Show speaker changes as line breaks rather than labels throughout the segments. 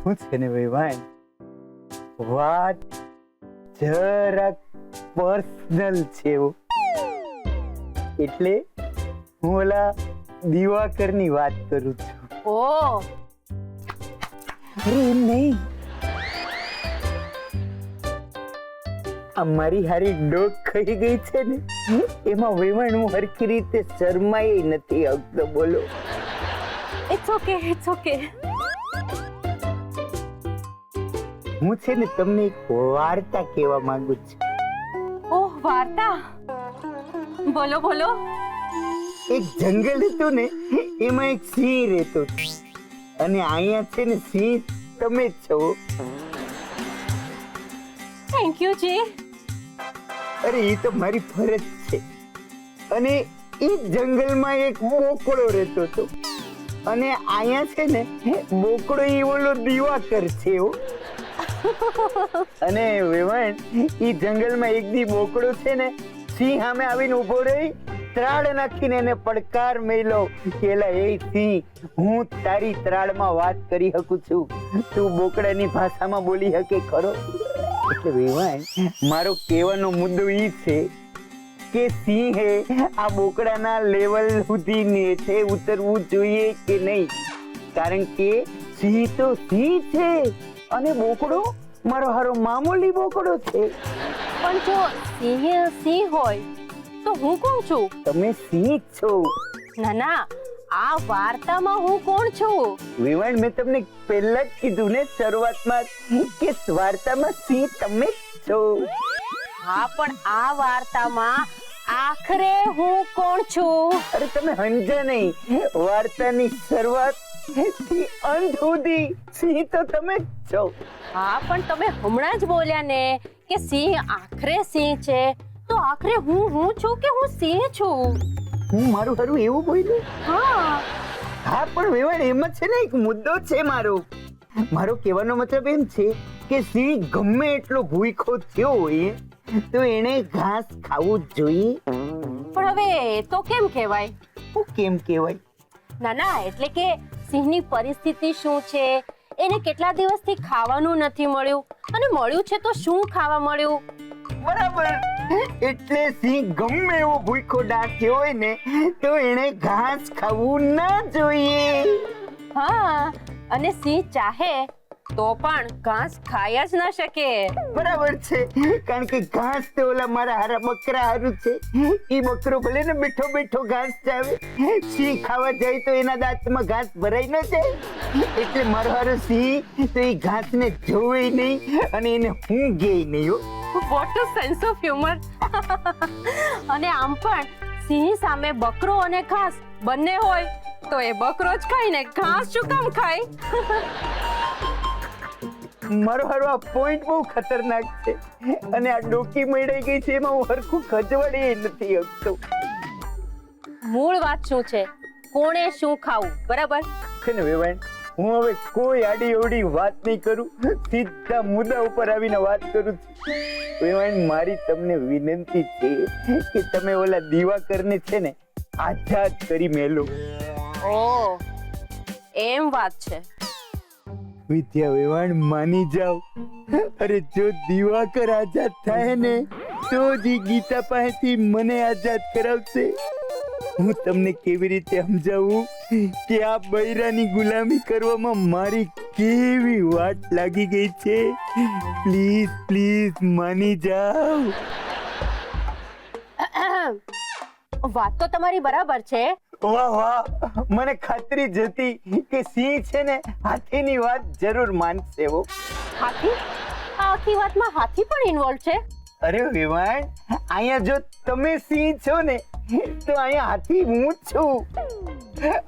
હું છે ને ભાઈ વાત જરાક પર્સનલ છે એટલે હું ઓલા દિવાકરની વાત કરું છું.
ઓ
અરે એમ નહીં, આ મારી હારી ડોક ખાઈ ગઈ છે ને એમાં વેવાણ હું હરખી રીતે શરમાઈ નથી આવતો. બોલો.
It's okay.
હું છે ને તમને એક વાર્તા કહેવા માંગુ છું.
ઓહ, વાર્તા? બોલો.
એક જંગલ હતું ને એમાં એક સિંહ રહેતો અને અહીંયા છે ને સિંહ તમે જ છો.
થેન્ક યુ જી.
અરે એ તો મારી ફરજ છે. અને એ જંગલમાં એક બોકડો રહેતો હતો અને અહીંયા છે ને બોકડો એ ઓલો દિવાકર છે. અને વેવાણ ઈ જંગલમાં એક દી બોકડો છે ને સિંહ સામે આવીને ઉભો રહી ત્રાડ નાખીને એને પડકાર મેલ્યો કે એલા એ સિંહ, હું તારી ત્રાડમાં વાત કરી શકું છું, તું બોકડાની ભાષામાં બોલી શકે ખરો? એટલે વેવાણ મારો કહેવાનો મુદ્દો ઈ છે કે સિંહે આ બોકડાના લેવલ સુધી નીચે ઉતરવું જોઈએ કે નહીં, કારણ કે સિંહ તો સિંહ છે અને બોકડો મારો હારો મામૂલી બોકડો છે.
પણ જો સિંહ હોય તો હું કોણ છું?
તમે સિંહ છો.
ના, આ વાર્તામાં હું કોણ છું?
વિવાણ મેં તમને પહેલા જ કીધું ને શરૂઆતમાં કે વાર્તામાં સિંહ તમે જ છો.
હા, પણ આ વાર્તામાં આખરે હું કોણ છું?
અરે તમે સમજ્યા નહીં, વાર્તાની શરૂઆત થી અંત સુધી સિંહ તો તમે જ છો.
હા, પણ તમે હમણાં જ બોલ્યા ને કે સિંહ આખરે સિંહ છે, તો આખરે હું છું કે હું સિંહ છું?
હું મારું હારું એવું બોલ્યું?
હા,
પણ વેવાણ એમાં છે ને એક મુદ્દો છે. મારો કહેવાનો મતલબ એમ છે કે સિંહ ગમે એટલો ભૂખ્યો થયો હોય તો એને ઘાસ ખાવું જ જોઈએ.
પણ હવે તો કેમ કહેવાય?
હું કેમ કહેવાય?
ના, એટલે કે સિંહની પરિસ્થિતિ શું છે, એને કેટલા દિવસથી ખાવાનું નથી મળ્યું અને મળ્યું છે તો શું ખાવા મળ્યું?
બરાબર. એટલે સિંહ ગમે એવો ભૂખ્યો ડાક્યો હોય ને તો એને ઘાસ ખાવું ના જોઈએ.
હા, અને સિંહ ચાહે તો પણ ઘાસ ખાઈ જ ના શકે.
બરાબર છે, કારણ કે ઘાસ તો ઓલા મારા હારા બકરા હારું છે. ઈ બકરો ભલે ને બેઠો ઘાસ ચાવે, સિંહ ખાવા જાય તો એના દાંતમાં ઘાસ ભરાઈ ન જાય. એટલે મારો હારો સિંહ તો એ ઘાસને જોવે નહીં અને એને ઊંઘે નહીં.
What a sense of humour. અને આમ પણ સિંહ સામે બકરો અને ઘાસ બંને હોય તો એ બકરો જ ખાઈને ઘાસ શું કામ ખાય?
મારો હારો આ પોઈન્ટ બહુ ખતરનાક છે અને આ ડોકી મળાઈ ગઈ છે એમાં હું હરખું ખજવાડી નથી શકતો.
મૂળ વાત શું છે? કોણે શું ખાવું, બરાબર
છે ને વેવાણ? હું હવે કોઈ આડી અવડી વાત નહીં કરું, સીધા મુદ્દા ઉપર આવીને વાત કરું છું. વેવાણ, મારી તમને વિનંતી છે કે તમે ઓલા દિવાકરને છે ને આઝાદ કરી મેલો.
ઓ, એમ વાત છે.
વિદ્યા વેવાણ, માની જાઓ. અરે જો દિવાકર આઝાદ થાય ને તો જ ગીતા પાસેથી મને આઝાદ કરાવશે. હું તમને કેવી રીતે સમજાવું કે આ બૈરાની ગુલામી કરવામાં મારી કેવી વાટ લાગી ગઈ છે. પ્લીઝ માની જાઓ.
વાત તો તમારી બરાબર છે.
વાહ, મને ખાતરી જ હતી કે સિંહ છે ને હાથીની વાત જરૂર માનશે.
હાથી? આ આખી વાતમાં હાથી પણ ઇન્વોલ્વ છે?
અરે વેવાણ, અહીંયા જો તમે સિંહ છો ને તો અહીંયા હાથી હું જ છું.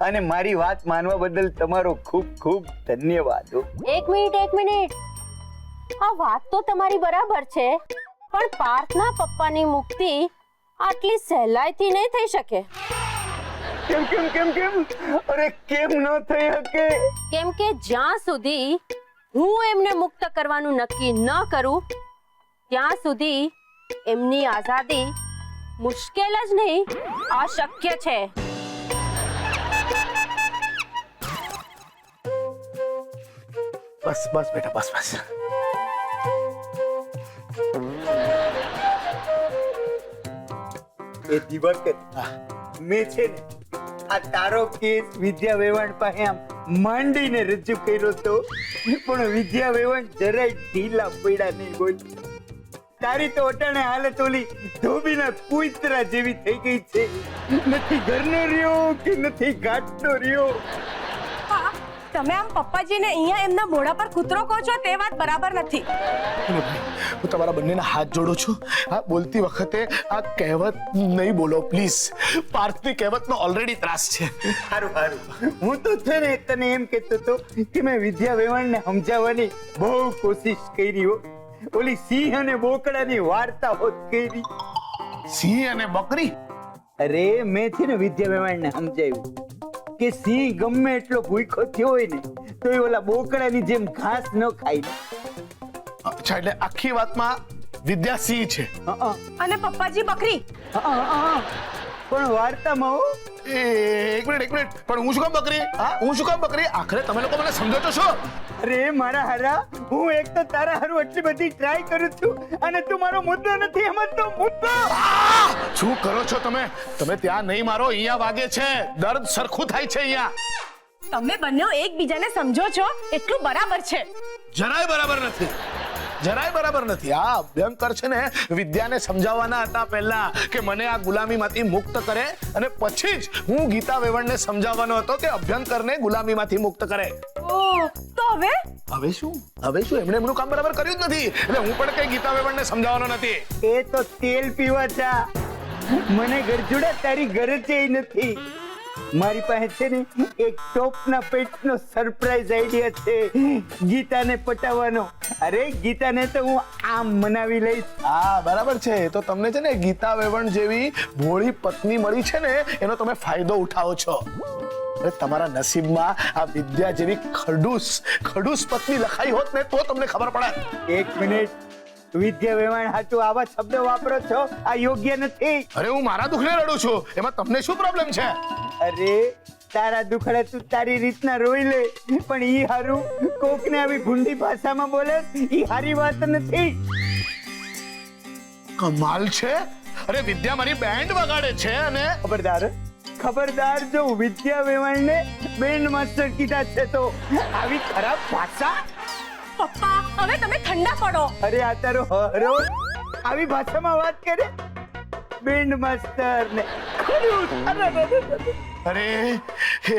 અને મારી વાત માનવા બદલ તમારો ખૂબ ખૂબ ધન્યવાદ.
એક મિનિટ. આ વાત તો તમારી બરાબર છે, પણ પાર્થના પપ્પાની મુક્તિ આટલી સહેલાઈથી નહીં થઈ શકે.
કેમ? અરે કેમ ન થઈ શકે?
કેમ કે જ્યાં સુધી હું એમને મુક્ત કરવાનું નક્કી ન કરું ત્યાં સુધી એમની આઝાદી મુશ્કેલ જ નહીં, અશક્ય છે.
બસ બસ બેટા બસ બસ.
એ દિવાકર, મેં છે ને આ તારો કેસ વિદ્યા વેવાણ પાસે આમ માંડીને રજૂ કર્યો તો, પણ વિદ્યા વેવાણ જરાય ઢીલા પડ્યા નહીં. બોલ, તારી તો અટાણે હાલત ઓલી ધોબીના કુતરા જેવી થઈ ગઈ છે. નથી ઘરનો રહ્યો કે નથી ઘાટનો રહ્યો.
પપ્પા, તમે આમ પપ્પાજીને અહીંયા એમના મોઢા પર કૂતરો કહો છો તે વાત બરાબર નથી.
અને ભાઈ, હું તમારા બંનેના હાથ જોડું છું. આ બોલતી વખતે આ કહેવત નહીં બોલો પ્લીઝ. પાર્થની કહેવતનો ઓલરેડી ત્રાસ છે.
સારું સારું, હું તો છે ને તને એમ કહેતો હતો કે મેં વિદ્યા વેવાણને સમજાવવાની બહુ કોશિશ કરી હો. ઓલી સિંહ અને બોકડાની વાર્તા હોત કરી.
સિંહ અને બકરી?
અરે મેં છે ને વિદ્યા વેવાણને સમજાવ્યું કે સિંહ ગમે એટલો ભૂખ્યો થયો હોય ને તો એ ઓલા બોકડાની જેમ ઘાસ ન ખાય.
અચ્છા, એટલે આખી વાતમાં વિદ્યા સિંહ છે.
અને પપ્પાજી બકરી.
પણ વાર્તામાં હો.
એક મિનિટ, પણ હું શું કામ બકરી? હા, હું શું કામ બકરી? આખરે તમે લોકો મને સમજો તો છો?
અરે મારા હારા, હું એક તો તારા હારું આટલી બધી ટ્રાય કરું છું અને તું મારો મુદ્દો નથી સમજતો. મુદ્દો
શું કરો છો તમે? તમે ત્યાં નહીં મારો, અહીંયા વાગે છે. દર્દ સરખું થાય છે અહીંયા.
તમે બંને એકબીજાને સમજો છો એટલું બરાબર છે.
જરાય બરાબર નથી, જરાય બરાબર નથી. આ અભ્યંકર છે ને વિદ્યાને સમજાવવાના હતા પહેલા કે મને આ ગુલામીમાંથી મુક્ત કરે, અને પછી જ હું ગીતા વેવણને સમજાવવાનો હતો કે અભ્યંકરને ગુલામીમાંથી મુક્ત કરે.
ઓહ, તો
હવે શું? એમણે એમનું કામ બરાબર કર્યું જ નથી, એટલે હું પણ કઈ ગીતા વેવણને સમજાવવાનો નથી.
એ તો તેલ પીવા જા. મને ગરજુડા તારી ગરજ નથી. મારી પાસે છે ને એક ટોપના પેટનો સરપ્રાઈઝ આઈડિયા છે ગીતાને પટાવવાનો. અરે ગીતાને તો હું આમ મનાવી લઈશ.
હા બરાબર છે. તો તમને છે ને ગીતા વેવણ જેવી ભોળી પત્ની મળી છે ને એનો તમે ફાયદો ઉઠાવો છો. અરે તમારા નસીબમાં આ વિદ્યા જેવી ખડૂસ પત્ની લખાઈ હોત ને તો તમને ખબર પડે.
એક મિનિટ, વિદ્યા વેવાણ હાટુ આવા શબ્દ વાપરો છો? આ યોગ્ય નથી.
અરે હું મારા દુઃખને રડું છું, એમાં તમને શું પ્રોબ્લેમ છે?
અરે તારા દુખડા તું તારી રીતના રોઈ લે, પણ ઈ હારું કોકને આવી ભૂંડી ભાષામાં બોલે ઈ હારી વાત નથી.
કમાલ છે. અરે વિદ્યા મારી બેન્ડ વગાડે છે અને
ખબરદાર જો વિદ્યા વેવાણને બેન્ડ માસ્ટર કીધા છે તો આવી ખરાબ ભાષા.
પપ્પા, હવે તમે ઠંડા પડો.
અરે આ તારો હરો આવી ભાષામાં વાત કરે. બેન્ડ માસ્ટર ને
અરે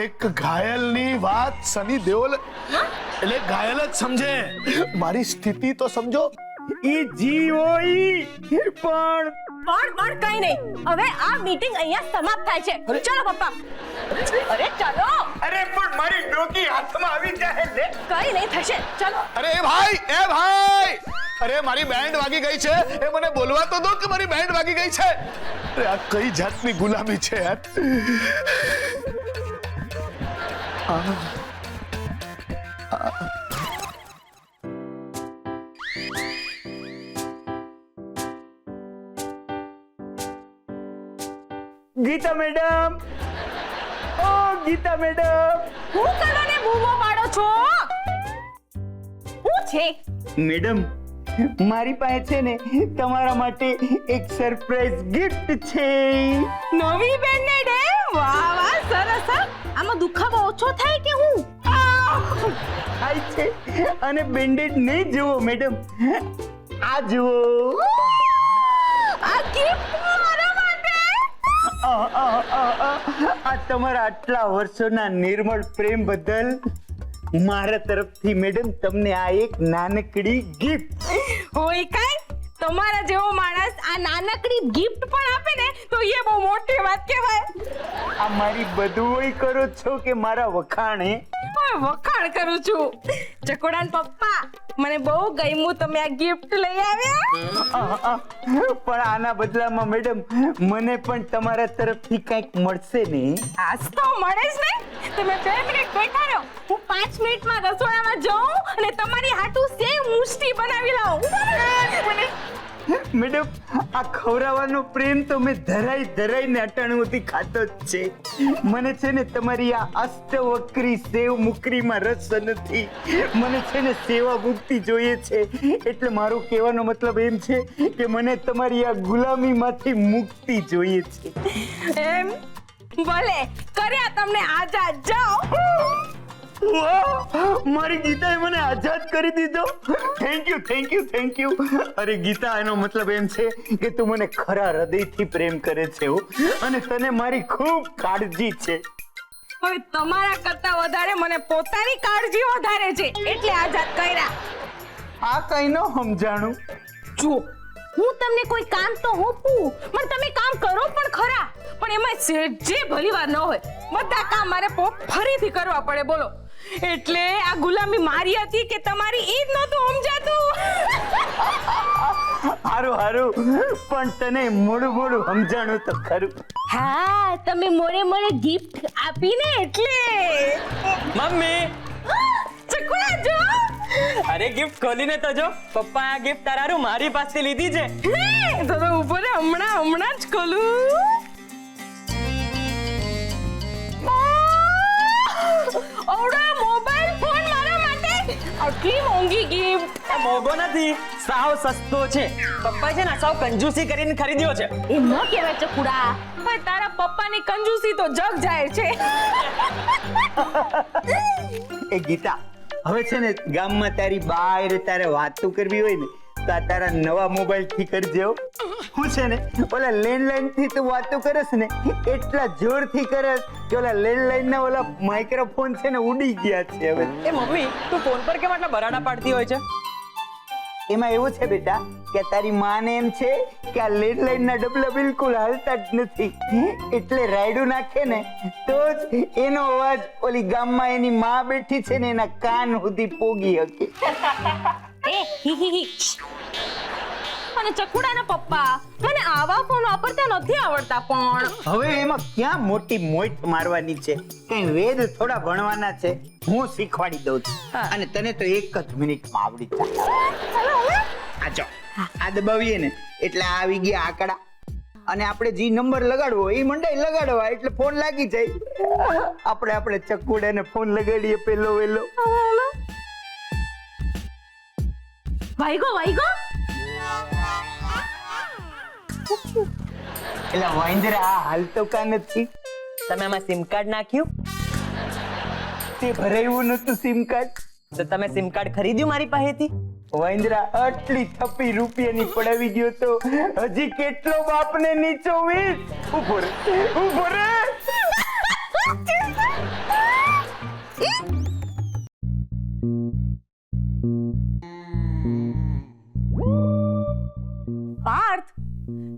એક ઘાયલની વાત સની દેઓલ એટલે ઘાયલ જ સમજે. મારી સ્થિતિ તો સમજો.
ઈ જીવો ઈ પણ
કઈ નહીં. હવે આ મીટિંગ અહીંયા સમાપ્ત થાય છે. ચલો પપ્પા. અરે ચાલો.
અરે પણ મારી ડોકી હાથમાં આવી જાય લે.
કઈ નહીં થશે. ચલો.
અરે એ ભાઈ, અરે મારી બેન્ડ વાગી ગઈ છે. એ મને બોલવા તો દો કે મારી બેન્ડ વાગી ગઈ છે. અરે આ કઈ જાતની ગુલામી છે યાર.
ગીતા મેડમ, ઓ ગીતા મેડમ.
હું કરવાને બૂમો પાડો છો? હું છે
મેડમ, મારી પાસે છે ને તમારા માટે એક સરપ્રાઈઝ ગિફ્ટ છે.
નવી બેન્ડેડ હે? વાહ વાહ, સરસ. આમાં દુખાવો ઓછો થાય કે હું?
થાય છે. અને બેન્ડેડ નહીં જુઓ મેડમ, આ જુઓ.
આ ગિફ્ટ મારા માટે?
આ તમારા આટલા વર્ષોના નિર્મળ પ્રેમ બદલ મારા તરફથી મેડમ તમને આ એક નાનકડી ગિફ્ટ.
હોય કાઈ? તમારા જેવો માણસ આ નાનકડી ગિફ્ટ પણ આપે ને તો એ બહુ મોટી વાત કહેવાય.
આ મારી બધુંય કરો છો કે મારા વખાણે?
વખાણ કરું છું. ચકોડાન પપ્પા, મને બહુ ગમ્યું તમે આ ગિફ્ટ લઈ આવ્યા.
પણ આના બદલામાં મેડમ મને પણ તમારા તરફથી કંઈક મળશે ને?
આજ તો મળે જ ને. તમે 2 મિનિટ બેઠા રહો, હું 5 મિનિટમાં રસોડામાં જાઉં અને તમારી હાટુ સેવ મુષ્ટી બનાવી લાવું.
મેડમ આ ખવડાવવાનો પ્રેમ તો મેં ધરાઈને અટાણુંથી ખાતો જ છે. મને છે ને તમારી આ અષ્ટવક્રી સેવ મુકરીમાં રસ નથી. મને છે ને સેવા મુક્તિ જોઈએ છે. એટલે મારો કહેવાનો મતલબ એમ છે કે મને તમારી આ ગુલામીમાંથી મુક્તિ જોઈએ છે.
એમ ભલે કર્યા તમને આઝાદ. જાઓ.
વાહ! મારી ગીતાએ મને આઝાદ કરી દીધો. Thank you. અરે ગીતા, એનો મતલબ એમ છે કે તું મને ખરા હૃદયથી પ્રેમ કરે છે હો, અને તને મારી ખૂબ કાળજી છે.
હવે તમારા કરતા વધારે મને પોતાની કાળજી વધારે છે, એટલે આઝાદ કર્યા.
આ કઈ નો સમજાણું.
જો હું તમને કોઈ કામ તો હોપું, પણ તમે કામ કરો પણ ખરા, પણ એમાં સેજે ભલીવાર ન હોય. બધા કામ મારે ફરીથી કરવા પડે. બોલો, એટલે આ ગુલામી મારી હતી કે તમારી ઈ જ નહોતું સમજાતું.
હારું, પણ તને મોડું સમજાણું તો ખરું.
હા, તમે મોડે ગિફ્ટ આપીને એટલે.
મમ્મી,
ચકુડા જો.
અરે ગિફ્ટ ખોલીને તો જો. પપ્પા આ ગિફ્ટ તારું મારી પાસેથી લીધી છે.
તો ઉભો રે, હમણાં જ ખોલું. ઓડા મોબાઈલ ફોન મારા માટે આટલી મોંઘી ગિફ્ટ.
મોંઘો નથી, સાવ સસ્તો છે. પપ્પા છે ને સાવ કંજૂસી કરીને ખરીદ્યો છે.
એ ન કહેવાય ચકુડા, પણ તારા પપ્પાની કંજૂસી તો જગ જાય છે.
એ ગીતા, હવે છે ને ગામમાં તારી બહાર તારે વાતો કરવી હોય ને તો આ તારા નવા મોબાઈલ થી કરજે. હું છે ને ઓલા લેન્ડલાઈન થી તું વાતો કરસ ને એટલા જોરથી કરસ કે ઓલા લેન્ડલાઈન ના ઓલા માઇક્રોફોન છે ને ઉડી ગયા છે હવે.
એ મમ્મી, તું ફોન પર કેમ આટલા બરાડા પાડતી હોય છે?
એમાં એવું છે બેટા કે તારી માને એમ છે કે આ લેન્ડલાઈન ના ડબલા બિલકુલ હાલતા જ નથી, એટલે રાયડું નાખે ને તો જ એનો અવાજ ઓલી ગામમાં એની માં બેઠી છે ને એના કાન સુધી પોગી શકે.
એ હી. અને ચકુડાના પપ્પા મને આવા ફોન વાપરતા નથી આવડતા. પણ
હવે એમાં ક્યાં મોટી મોઈટ મારવાની છે? કઈ વેદ થોડા ભણવાના છે, હું શીખવાડી દઉં છું. અને તને તો એક જ મિનિટમાં આવડી જાય. આ જો આ દબાવીએ ને એટલે આવી ગયા આંકડા, અને આપણે જે નંબર લગાડવો એ મંડાઈ લગાડવા એટલે ફોન લાગી જાય. આપણે ચકુડાને ફોન લગાડીએ પેલો વેલો.
વાઈગો
એટલે વાંદરા હાલતો કા નથી?
તમે આમાં સિમ કાર્ડ નાખ્યું?
તે ભરાયું નતું સિમ કાર્ડ?
તો તમે સિમ કાર્ડ ખરીદ્યું મારી પાસેથી?
વાંદરા આટલી થપ્પી રૂપિયાની પડાવી ગયો તો હજી કેટલો બાપને નીચો વીસ. ઉભો રે.
પાર્થ,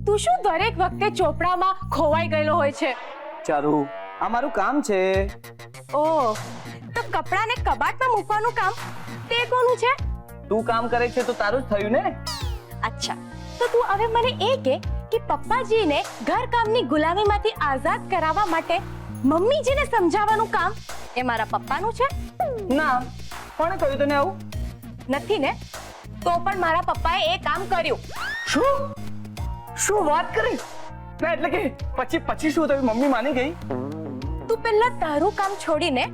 તું શું દરેક વખતે ચોપડામાં ખોવાઈ ગયેલો હોય છે?
ચારુ, આ મારું કામ છે.
ઓહ, તો કપડાને કબાટમાં મૂકવાનું કામ તે કોનું છે?
તું કામ કરે છે તો તારું જ થયું ને.
અચ્છા, તો તું હવે મને એ કે પપ્પાજીને ઘર કામની ગુલામીમાંથી આઝાદ કરાવવા માટે મમ્મીજીને સમજાવવાનું કામ એ મારા પપ્પાનું છે?
ના, કોણે કહ્યું તને આવું?
નથી ને? તો પણ મારા પપ્પાએ એ કામ કર્યું.
શું વાત કરી? ના એટલે કે પછી શું થયું? મમ્મી માની ગઈ?
તું પહેલા તારું કામ છોડીને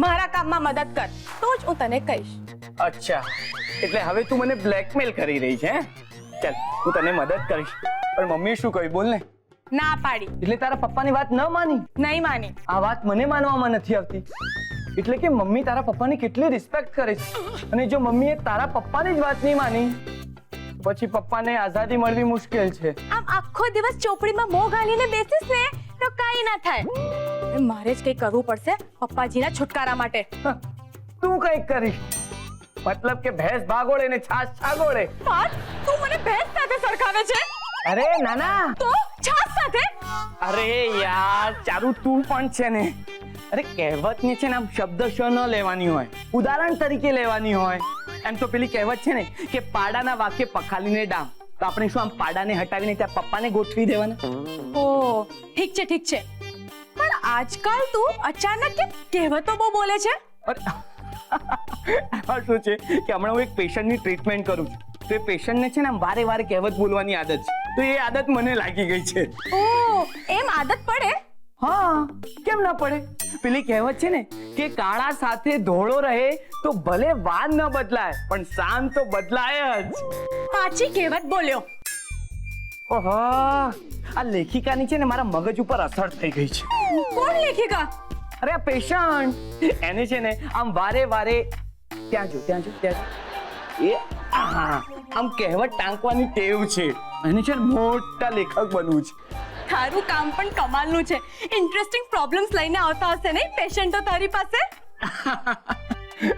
મારા કામમાં મદદ કર, તો જ હું તને કહીશ.
અચ્છા, એટલે હવે તું મને બ્લેકમેલ કરી રહી છે? ચાલ, હું તને મદદ કરીશ. પણ મમ્મી શું કહ્યું? બોલ ને.
ના પાડી.
એટલે તારા પપ્પાની વાત ન માની?
નહીં માની.
આ વાત મને માનવામાં નથી આવતી. એટલે કે મમ્મી તારા પપ્પાની કેટલી રિસ્પેક્ટ કરે છે, અને જો મમ્મીએ તારા પપ્પાની જ વાત નહીં માની પછી પપ્પાને આઝાદી મળવી મુશ્કેલ છે.
આમ આખો દિવસ ચોપડીમાં મોં ગાળીને બેસીસ ને તો કાઈ ના થાય. હવે મારે જ કંઈ કરવું પડશે પપ્પાજીના છુટકારા માટે.
તું કંઈક કરીશ? મતલબ કે ભેંસ ભાગોળે ને છાસ છાગોળે?
પાર્થ, તું મને ભેંસ સાથે સરખાવે છે?
અરે નાના.
તો છાસ સાથે?
અરે યાર ચારુ, તું પણ છે ને. અરે કહેવત ને છે ને આમ શબ્દ ન લેવાની હોય, ઉદાહરણ તરીકે લેવાની હોય. એમ તો પેલી કહેવત છે ને કે પાડાના વાક્ય પખાલીને ડામ. તો આપણે શું આમ પાડાને હટાવીને ત્યાં પપ્પાને ગોઠવી દેવાના?
ઓ, ઠીક છે. પણ આજકાલ તું અચાનક કેમ કહેવતો બહુ બોલે છે?
એમાં શું છે કે હમણાં હું એક પેશન્ટની ટ્રીટમેન્ટ કરું છું, તો એ પેશન્ટને છે ને આમ વારે વારે કહેવત બોલવાની આદત છે, તો એ આદત મને લાગી ગઈ છે.
ઓ એમ આદત પડે?
હા, કેમ ના પડે? પેલી કહેવત છે ને કે કાળા સાથે ધોળો રહે તો ભલે વાન ન બદલાય પણ શાન તો બદલાય જ.
પાછી કહેવત બોલ્યો.
ઓહો, આ લેખિકાની છે ને મારા મગજ ઉપર અસર થઈ ગઈ છે.
કોણ લેખિકા?
અરે આ પેશન્ટ, એને છે ને આમ વારે વારે ત્યાં જો ત્યાં જો ત્યાં જો. એ આમ કહેવત ટાંકવાની ટેવ છે. એને છે ને મોટા લેખક બનવું છે.
તારું કામ પણ કમાલનું છે. ઇન્ટરેસ્ટિંગ પ્રોબ્લેમ્સ લઈને આવતા હશે ને પેશન્ટો તારી પાસે?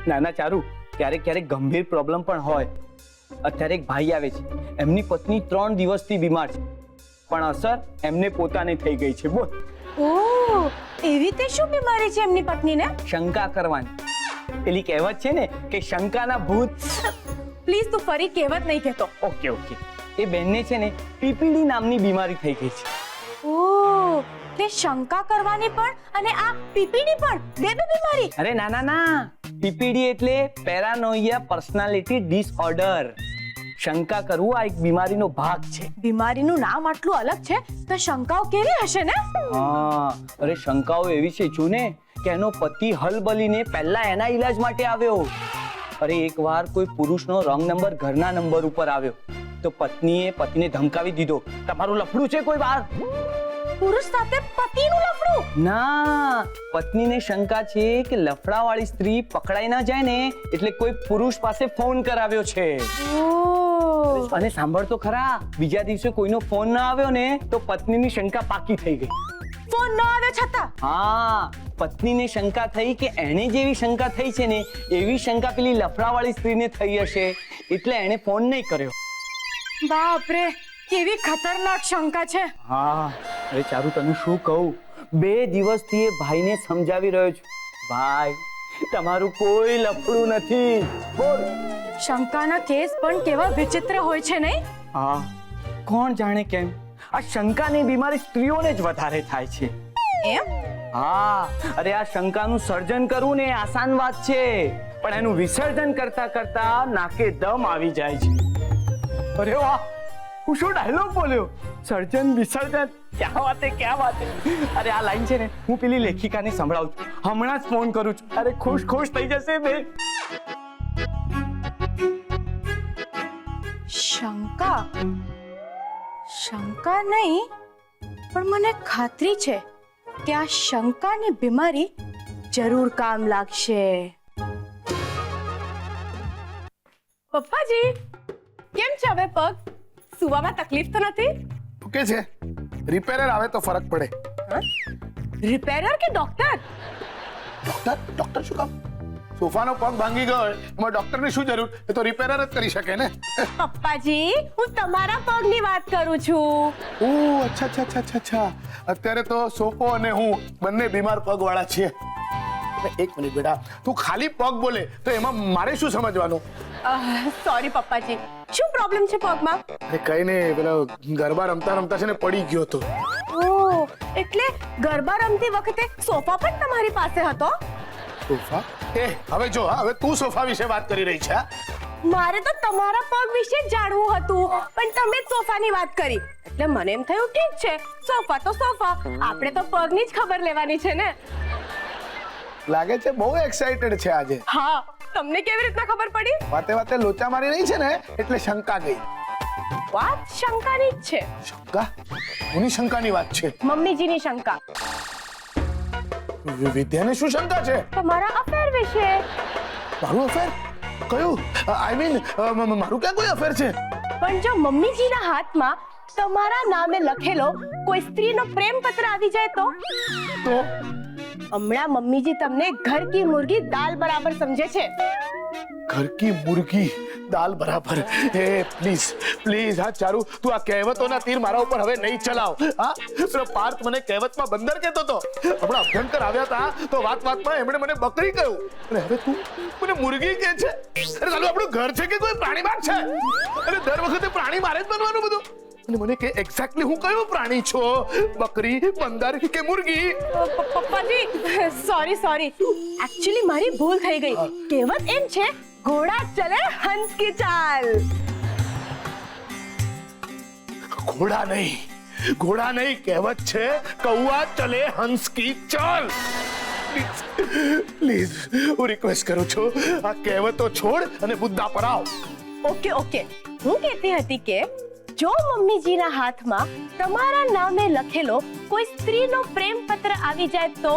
ના ના ચારુ, ક્યારેક ક્યારેક ગંભીર પ્રોબ્લેમ પણ હોય. અત્યારે એક ભાઈ આવે છે, એમની પત્ની 3 દિવસથી બીમાર છે, પણ અસર એમને પોતાને થઈ ગઈ છે. બોલ.
ઓ એવી તે શું બીમારી છે એમની પત્નીને?
શંકા કરવાની. પેલી કહેવત છે ને કે શંકાના ભૂત.
પ્લીઝ તું ફરી કહેવત નહીં કહેતો.
Okay okay. એ બેનને છે ને પીપીડી નામની બીમારી થઈ ગઈ છે.
ઓ તે શંકા કરવાની પણ અને આ પીપીડી પણ બે બીમારી?
અરે ના ના ના, પીપીડી એટલે પેરાનોઇયા પર્સનાલિટી ડિસઓર્ડર. શંકા કરવું આ એક બીમારીનો ભાગ છે.
બીમારીનું નામ આટલું અલગ છે તો શંકાઓ કેવી હશે ને?
હા, અરે શંકાઓ એવી છે જો ને કે એનો પતિ હલબલીને પહેલા એના ઈલાજ માટે આવ્યો. અરે એકવાર કોઈ પુરુષનો રોંગ નંબર ઘરના નંબર ઉપર આવ્યો તો પત્નીએ પતિને ધમકાવી દીધો, તમારું લફડું છે કોઈ બાર.
પુરુષ સાથે પતિનું લફડું?
ના, પત્નીને શંકા છે કે લફડાવાળી સ્ત્રી પકડાઈ ના જાય ને એટલે કોઈ પુરુષ પાસે ફોન કરાવ્યો છે.
ઓ
અને સાંભળ તો ખરા, બીજા દિવસે કોઈનો ફોન ના આવ્યો ને તો પત્નીની શંકા પાકી થઈ ગઈ.
ફોન ન આવ્યો છતાં?
હા, પત્નીને શંકા થઈ કે એને જેવી શંકા થઈ છે ને એવી શંકા પેલી લફડાવાળી સ્ત્રીને થઈ હશે એટલે એને ફોન નહીં કર્યો.
બાપ રે, કેવી ખતરનાક શંકા છે.
હા, અરે ચારુ તને શું કહું, 2 દિવસથી એ ભાઈને સમજાવી રહ્યો છું, ભાઈ તમારું કોઈ લફડું નથી. બોલ.
શંકાના કેસ પણ કેવા વિચિત્ર હોય છે નહીં?
હા, કોણ જાણે કેમ આ શંકાની બીમારી સ્ત્રીઓને જ વધારે થાય છે.
એમ?
હા, અરે આ શંકાનું સર્જન કરવું ને આસાન વાત છે, પણ એનું વિસર્જન કરતા કરતા નાકે દમ આવી જાય છે. અરે વાહ, હું શું ડાયલોગ બોલ્યો! સર્જન વિસર્જન, ક્યાં વાતે ક્યાં વાતે. અરે આ લાઈન છે ને હું પેલી લેખિકાને સંભળાવું છું, હમણાં જ ફોન કરું છું. અરે ખુશ ખુશ થઈ જશે બે.
શંકા શંકા નહીં, પણ મને ખાતરી છે કે આ શંકાની બીમારી જરૂર કામ લાગશે. પપ્પાજી, કેમ છે હવે પગ? સુવામાં તકલીફ તો નથી?
ઓકે છે, રિપેરર આવે તો ફરક પડે.
રિપેરર કે ડોક્ટર?
ડોક્ટર શું કામ? સોફાનો પગ ભાંગી ગયો એમાં ડોક્ટરની શું જરૂર? એ તો રિપેરર જ કરી શકે ને.
પપ્પાજી, હું તમારા પગની વાત કરું છું.
ઓહ, અચ્છા અચ્છા અચ્છા અચ્છા. અત્યારે તો સોફો અને હું બંને બીમાર પગવાળા છીએ. એક મિનિટ બેટા, તું ખાલી પગ બોલે તો એમાં મારે શું સમજવાનું?
સોરી પપ્પાજી, શું પ્રોબ્લેમ છે પગમાં?
અરે કઈ નહીં, પેલો ગરબા રમતા રમતા છે ને પડી ગયો તો.
ઓહ, એટલે ગરબા રમતી વખતે સોફા પણ તમારી પાસે હતો?
સોફા? એ હવે જો, હવે તું સોફા વિશે વાત કરી રહી છે?
મારે તો તમારા પગ વિશે જાણવું હતું, પણ તમે જ સોફાની વાત કરી એટલે મને એમ થયું ઠીક છે, સોફા તો સોફા, આપણે તો પગની જ ખબર લેવાની છે ને.
લાગે છે બહુ એક્સાઇટેડ છે આજે.
હા, તમને કેવી રીતના ખબર પડી?
વાતે વાતે લોચા મારી રહી છે ને એટલે શંકા ગઈ.
વાત શંકાની જ છે.
શંકા? કોની શંકાની વાત છે?
મમ્મીજીની શંકા.
વિદ્યાને શું શંકા છે?
તમારા અફેર વિશે.
મારું અફેર? કયું? આઈ મીન મારું ક્યાં કોઈ અફેર છે?
પણ જો મમ્મીજીના હાથમાં તમારા નામે લખેલો કોઈ સ્ત્રીનો પ્રેમ પત્ર આવી જાય તો? હમણાં મમ્મીજી તમને ઘર કી મુર્ગી દાલ બરાબર સમજે છે.
ઘર કી મુર્ગી દાલ બરાબર. એ પ્લીઝ પ્લીઝ, હા ચારુ, તું આ કહેવતોના તીર મારા ઉપર હવે નહીં ચલાવ. હા, પેલો પાર્થ મને કહેવતમાં બંદર કહેતો હતો, હમણાં અભ્યંકર આવ્યા હતા તો વાત વાતમાં એમણે મને બકરી કહ્યું અને હવે તું મને મુર્ગી કહે છે. અરે ચાલુ આપણું ઘર છે કે કોઈ પ્રાણી બાગ છે? અરે દર વખતે પ્રાણી મારે જ બનવાનું બધું. અને મને કે એક્ઝેક્ટલી હું કયો પ્રાણી છો? બકરી, બંદર કે મુર્ગી?
પપ્પાજી, સોરી, એકચ્યુઅલી મારી ભૂલ થઈ ગઈ. કહેવત એમ છે, ઘોડા ચલે હંસ કી ચાલ.
ઘોડા નહીં કહેવત છે કૌવા ચલે હંસ કી ચાલ. પ્લીઝ હું રિક્વેસ્ટ કરું છું આ કહેવતો છોડ અને મુદ્દા પર આવ.
ઓકે ઓકે, હું કહેતી હતી કે જો મમ્મીજીના હાથમાં તમારા નામે લખેલો કોઈ સ્ત્રીનો પ્રેમ પત્ર આવી જાય તો